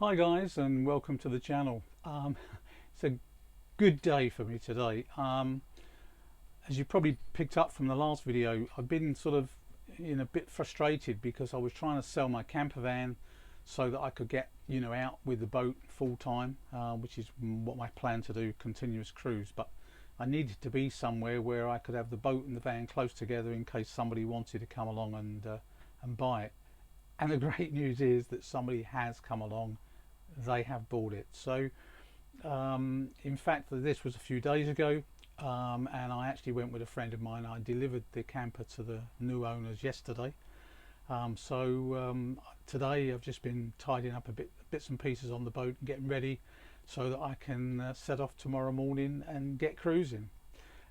Hi guys, and welcome to the channel. It's a good day for me today. As you probably picked up from the last video, I've been sort of a bit frustrated because I was trying to sell my camper van so that I could get out with the boat full time, which is what I plan to do, continuous cruise. But I needed to be somewhere where I could have the boat and the van close together in case somebody wanted to come along and buy it. And the great news is that somebody has come along. They have bought it. So in fact, this was a few days ago, and I actually went with a friend of mine. I delivered the camper to the new owners yesterday. Today I've just been tidying up bits and pieces on the boat and getting ready so that I can set off tomorrow morning and get cruising.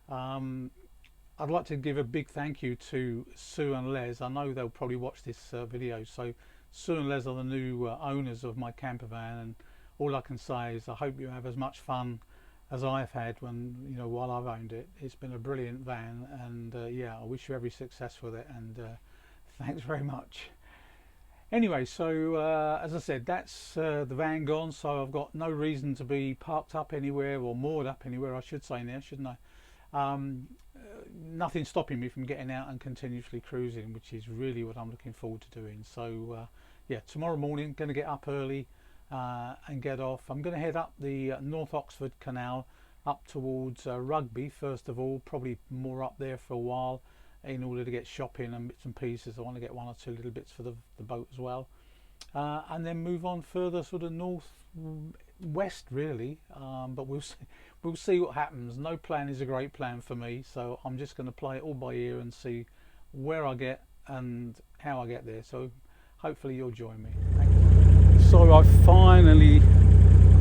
I'd like to give a big thank you to Sue and Les. I know they'll probably watch this video. So Sue and Les are the new owners of my camper van, and all I can say is I hope you have as much fun as I've had while I've owned it. It's been a brilliant van, and yeah, I wish you every success with it, and thanks very much. Anyway, so as I said, that's the van gone, so I've got no reason to be parked up anywhere, or moored up anywhere I should say now, shouldn't I? Nothing stopping me from getting out and continuously cruising, which is really what I'm looking forward to doing. So yeah, tomorrow morning going to get up early and get off. I'm going to head up the North Oxford Canal up towards Rugby first of all, probably more up there for a while in order to get shopping and bits and pieces. I want to get one or two little bits for the boat as well, and then move on further sort of north west really, but we'll see what happens. No plan is a great plan for me, so I'm just going to play it all by ear and see where I get and how I get there. So hopefully you'll join me. Thank you. So I finally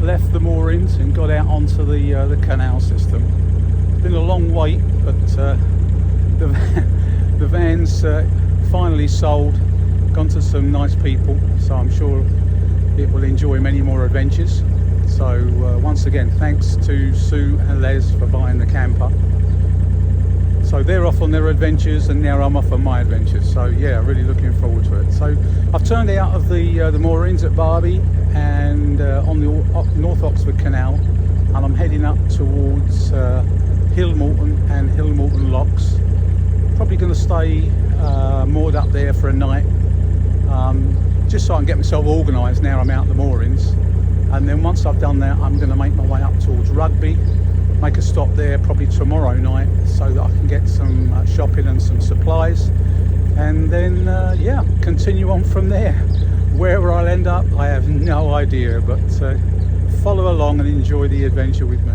left the moorings and got out onto the canal system. It's been a long wait, but the van's finally sold, gone to some nice people, so I'm sure it will enjoy many more adventures. So once again, thanks to Sue and Les for buying the camper. So they're off on their adventures, and now I'm off on my adventures. So yeah, really looking forward to it. So I've turned out of the moorings at Barby and on the North Oxford Canal, and I'm heading up towards Hillmorton and Hillmorton Locks. Probably going to stay moored up there for a night, just so I can get myself organised now I'm out the moorings. And then once I've done that, I'm going to make my way up towards Rugby, make a stop there probably tomorrow night so that I can get some shopping and some supplies, and then yeah, continue on from there. Where I'll end up, I have no idea, but follow along and enjoy the adventure with me.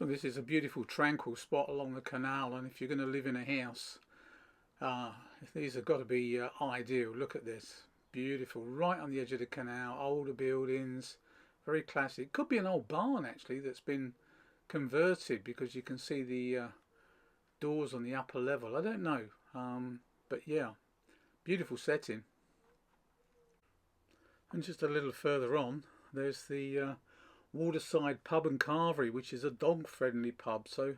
So this is a beautiful tranquil spot along the canal, and if you're going to live in a house, these have got to be ideal. Look at this, beautiful, right on the edge of the canal, older buildings, very classic. Could be an old barn actually that's been converted, because you can see the doors on the upper level. I don't know, but yeah, beautiful setting. And just a little further on, there's the Waterside Pub and Carvery, which is a dog friendly pub. So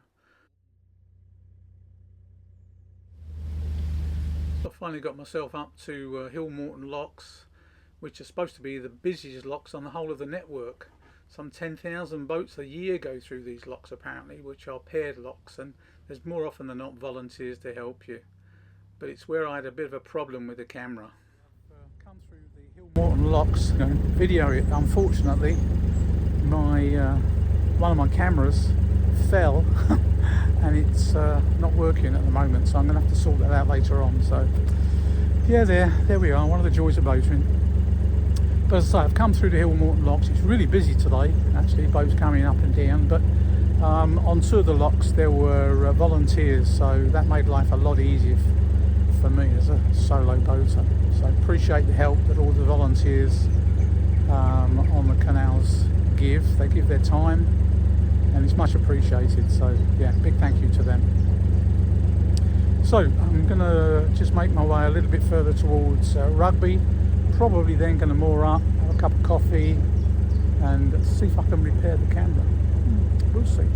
I finally got myself up to Hillmorton Locks, which are supposed to be the busiest locks on the whole of the network. Some 10,000 boats a year go through these locks apparently, which are paired locks, and there's more often than not volunteers to help you. But it's where I had a bit of a problem with the camera. I've come through the Hillmorton Locks and video it. Unfortunately, one of my cameras fell and it's not working at the moment, so I'm going to have to sort that out later on. So yeah, there we are, one of the joys of boating. But as I say, I've come through the Hillmorton Locks. It's really busy today, actually, boats coming up and down, but on two of the locks there were volunteers, so that made life a lot easier for me as a solo boater. So I appreciate the help that all the volunteers on the canals give. They give their time and it's much appreciated, so yeah, big thank you to them. So I'm going to just make my way a little bit further towards Rugby, probably then going to moor up, have a cup of coffee and see if I can repair the camera. We'll see.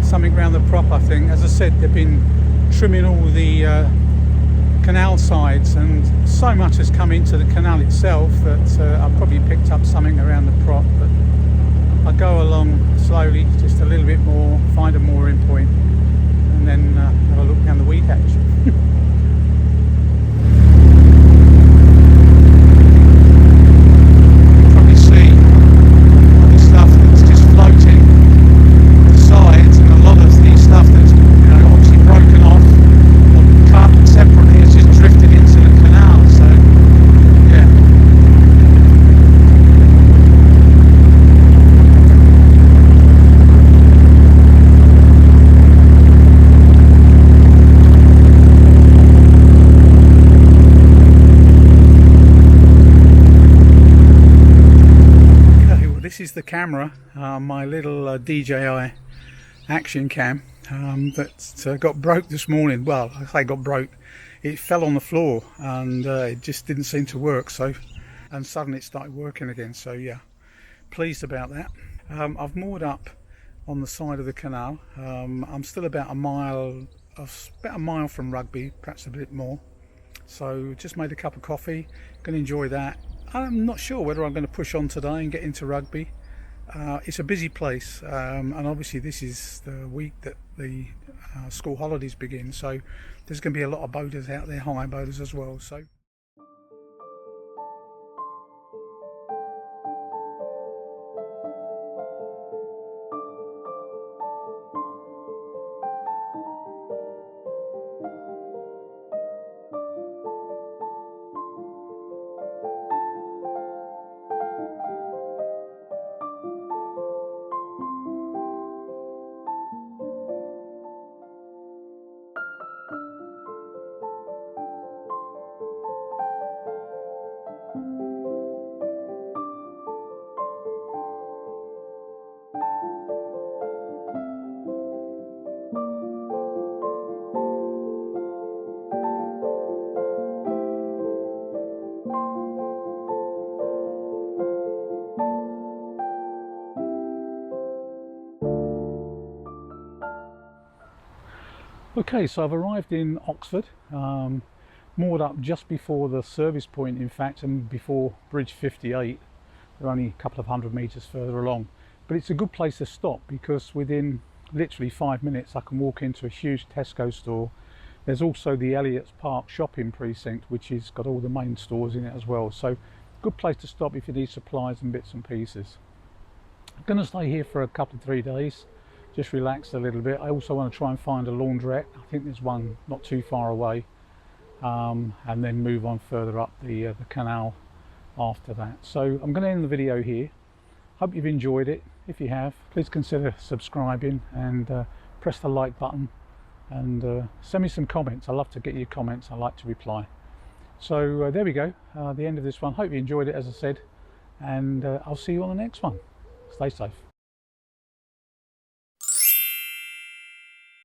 Something around the prop, I think. As I said, they've been trimming all the canal sides, and so much has come into the canal itself that I've probably picked up something around the prop, but I go along slowly, just a little bit more, find a mooring point, and then have a look down the weed hatch. This is the camera, my little DJI action cam. that got broke this morning. Well, I say got broke. It fell on the floor and it just didn't seem to work. So, and suddenly it started working again. So yeah, pleased about that. I've moored up on the side of the canal. I'm still about a mile from Rugby, perhaps a bit more. So just made a cup of coffee. Going to enjoy that. I'm not sure whether I'm going to push on today and get into Rugby. It's a busy place, and obviously this is the week that the school holidays begin, so there's going to be a lot of boaters out there, high boaters as well. So okay, so I've arrived in Oxford, moored up just before the service point, in fact, and before Bridge 58. They're only a couple of 100 metres further along, but it's a good place to stop because within literally 5 minutes I can walk into a huge Tesco store. There's also the Elliott's Park shopping precinct, which has got all the main stores in it as well, so good place to stop if you need supplies and bits and pieces. I'm going to stay here for a couple of 3 days, just relax a little bit. I also want to try and find a laundrette. I think there's one not too far away, and then move on further up the canal after that. So I'm going to end the video here. Hope you've enjoyed it. If you have, please consider subscribing and press the like button, and send me some comments. I love to get your comments. I like to reply. So there we go, the end of this one. Hope you enjoyed it, as I said, and I'll see you on the next one. Stay safe.